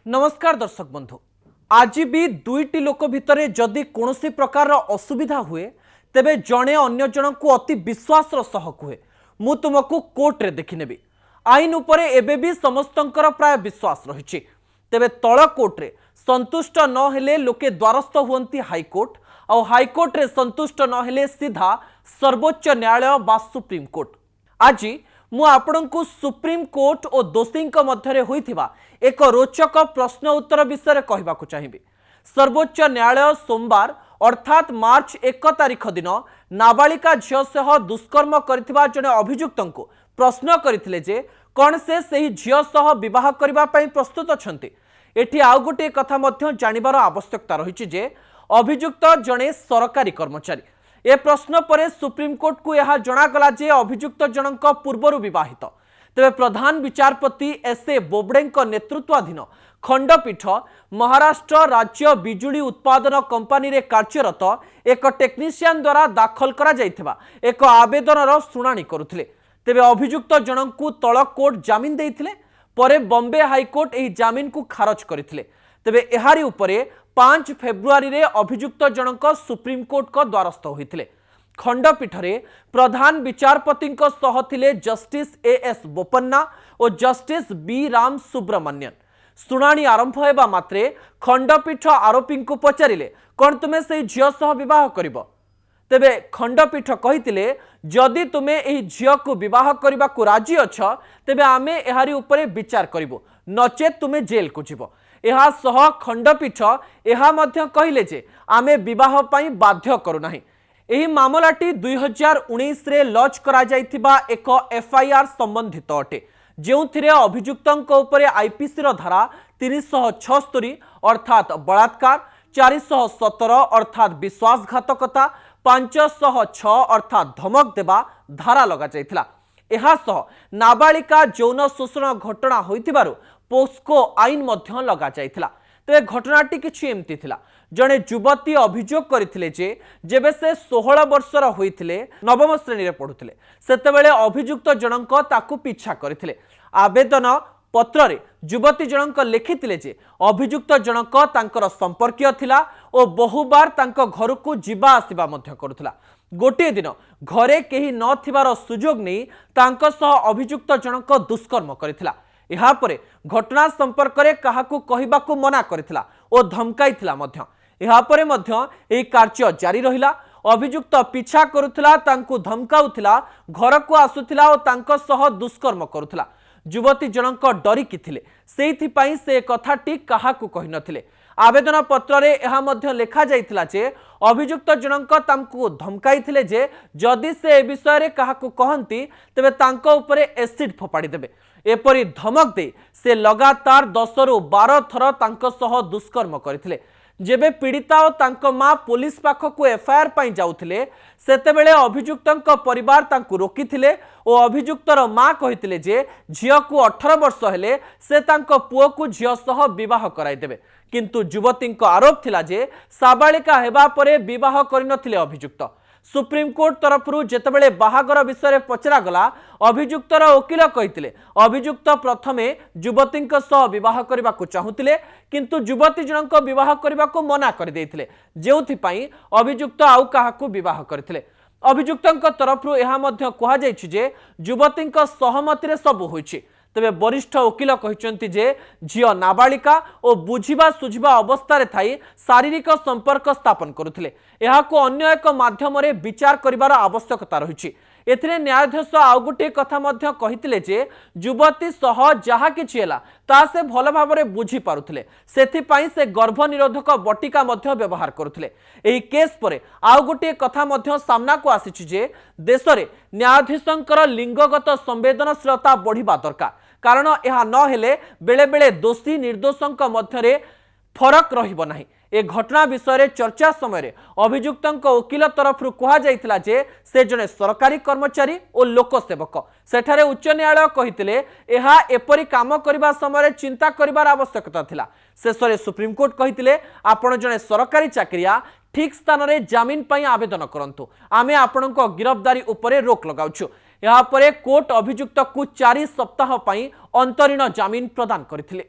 नमस्कार दर्शक बंधु। आज भी दुईटी लोक भितर जदि कौन प्रकार असुविधा हुए तेबे जड़े अन्य जन को अति विश्वास सह कहे मु तुमको कोर्ट रे देखनेबी। आईन उपरे एबे भी समस्तंकर प्राय विश्वास रही। तेबे तल कोर्ट रे संतुष्ट न हेले लोके द्वारस्थ हुअंती हाईकोर्ट और हाईकोर्ट रे संतुष्ट न हेले सीधा सर्वोच्च न्यायालय बा सुप्रीम कोर्ट। आज मु आपणको सुप्रीम कोर्ट और दोषी मध्य होइथिबा एक रोचक प्रश्न उत्तर विषय कहवाकू चाहिए। सर्वोच्च न्यायालय सोमवार अर्थात मार्च 1 तारिख दिन नाबालिका झील सह दुष्कर्म करथिबा जने अभियुक्त को प्रश्न करथिले जे कौन से सही झील सह विवाह करबा पई प्रस्तुत अछंती। एठी आउ गोटे कथा मध्य जानिबार आवश्यकता रही जे अभियुक्त जने सरकारी कर्मचारी। ए प्रश्न पर सुप्रीम कोर्ट को यह जनागला जे अभियुक्त जनक पूर्वर विवाहित। तेरे प्रधान विचारपति एस.ए. बोबड़े नेतृत्वाधीन खंडपीठ महाराष्ट्र राज्य बिजुली उत्पादन कंपानी रे कार्यरत एक टेक्नीशियन द्वारा दाखल करा जायथिबा एक आवेदनर शुणाणी करुथिले। तेबे अभियुक्त जनक को तल कोर्ट जामिन देइथिले, परे बॉम्बे हाईकोर्ट एही जामिन को खारज करथिले। तेबे एहारी उपरे 5 फेब्रुआरी रे अभियुक्त जनक सुप्रीम कोर्ट को द्वारस्थ होइथिले। खंडपीठ रे प्रधान विचारपति सह थिले जस्टिस ए.एस. बोपन्ना और जस्टिस बी. राम सुब्रमण्यन। शुणाणी आरंभ हेबा मात्रे खंडपीठ आरोपी को पचारिले कौन तुमे से झील सह विवाह करिबो। तेबे खंडपीठ कहितिले जदि तुमे एही झील को विवाह करबा को राजी अछ तेबे आमे एहारी उपरे विचार करिबो, नचेत तुमे जेल को जिवो। एहा सह खंडपीठ एहा मध्य कहिले जे आमे विवाह पई बाध्य करू नाही। एही मामलाटी 2019 रे लॉन्च करा जायथिबा एक एफआईआर संबंधित अटे, जेउथिरे अभियुक्तंक उपरे आईपीसी रो धारा 376 अर्थात बलात्कार, 417 अर्थात विश्वासघातकता, 506 अर्थात धमक देबा धारा लगा जायथिला। एहा सह नाबालिका यौन शोषण घटना होइतिबारु पोस्को आईन मध्य लगा जायथिला। तेरे घटनाटी किछि एमती थिला, जड़े युवती अभियोग करथिले जे जेबे से 16 वर्षर होइथिले, नवम श्रेणी रे पढुथिले, सेतेबेले अभियुक्त जनक ताकू पीछा करथिले। आवेदन पत्र रे युवती जनक लिखिथिले जे अभियुक्त जनक तांकर संपर्कीय थिला और बहुबार तांक घर को जिबा आसिबा मध्य करुथिला। गोटे दिन घरे केही न थिबार सुजोग नै तांक सह अभियुक्त जनक दुष्कर्म करथिला। एहा परे घटना संपर्क रे काहाकू कहिबाकू मना करथिला और धमकाइथिला मध्य। एहा परे मध्य एही कार्य जारी रहिला। अभियुक्त पीछा करुथिला, तांकू धमकाउथिला, घर को आसुथिला और तांक सह दुष्कर्म करुथिला। युवती जनक डरिकी थिले, सेइथि पई से कथाटी काहाकू कहि नथिले। आवेदन पत्र रे एहा मध्य लेखा जाइथिला जे अभियुक्त जनक तांकू धमकाइथिले जे जदि से ए विषय रे काहाकू कहंती तेबे तांको उपरे एसिड फोपाड़ी देबे। एपरी धमक दे से लगातार 10 रु 12 थर तांको सह दुष्कर्म करथिले। जेबे पीड़िता और तांको मां पुलिस पाखकू एफआईआर पाई जाउथिले सेतेबेले अभियुक्तंक परिवार तांकू रोकिथिले और अभियुक्तर मां कहिथिले जे झियो को 18 वर्ष हेले से तांको पुओ को झियो सह विवाह कराई देबे। किंतु युवतींक आरोप थिला जे साबालिका हेबा परे विवाह करिनथिले अभियुक्त। सुप्रीम कोर्ट तरफरु जेतेबेले बाहागर विषय पचरा गला, अभियुक्तर वकील कहिथिले अभियुक्त प्रथमे युवतींक सह विवाह करबा को चाहुथिले, किंतु युवती जनक विवाह करबा को मना कर देथिले, जेउथि पई अभियुक्त आउ काहाकू विवाह करथिले। अभियुक्तंक तरफरु एहा मध्य कहा जायछि जे युवतींक सहमति रे सब होइछि। तेबे वरिष्ठ वकील कहिसंती जे झियो नाबालिका और बुझिबा सुझिबा अवस्था रे थाई शारीरिक संपर्क स्थापन करुथिले। एहाको अन्य एक माध्यम रे विचार करिवार आवश्यकता रहिछि। एथिरे न्यायाधीश आउ गोटे कथा मध्य कहिथिले जे युवती सह जहा किछि हेला ता से भल भाबरे बुझी पारुथिले, सेथि पई से गर्भ निरोधक बटिका मध्य व्यवहार करुथिले। एही केस परे आउ गोटे कथा मध्य सामना को आसिछि जे देश रे न्यायाधीशंकर लिंगगत संवेदनशीलता बढ़िबा दरकार, कारण यह न हेले बेले बेले दोषी निर्दोषंक मध्य फरक रहिबो नाही। ए घटना विषय चर्चा समय अभियुक्तंक वकील तरफ कहा जाइथिला जे से जने सरकारी कर्मचारी और लोकसेवक। सेठारे उच्च न्यायालय कहिथिले एहा एपरी काम करिबा समय चिंता करिबार आवश्यकता थिला। शेषरे सुप्रीम कोर्ट कहिथिले आपण जने सरकारी चाकरिया ठीक स्थान रे जामिन पई आवेदन करंतु, आमे आपणको गिरफ्तारी उपरे रोक लगाउछु। यहाँ पर कोर्ट अभियुक्त को 4 सप्ताह पई अंतरीण जामिन प्रदान करथिले।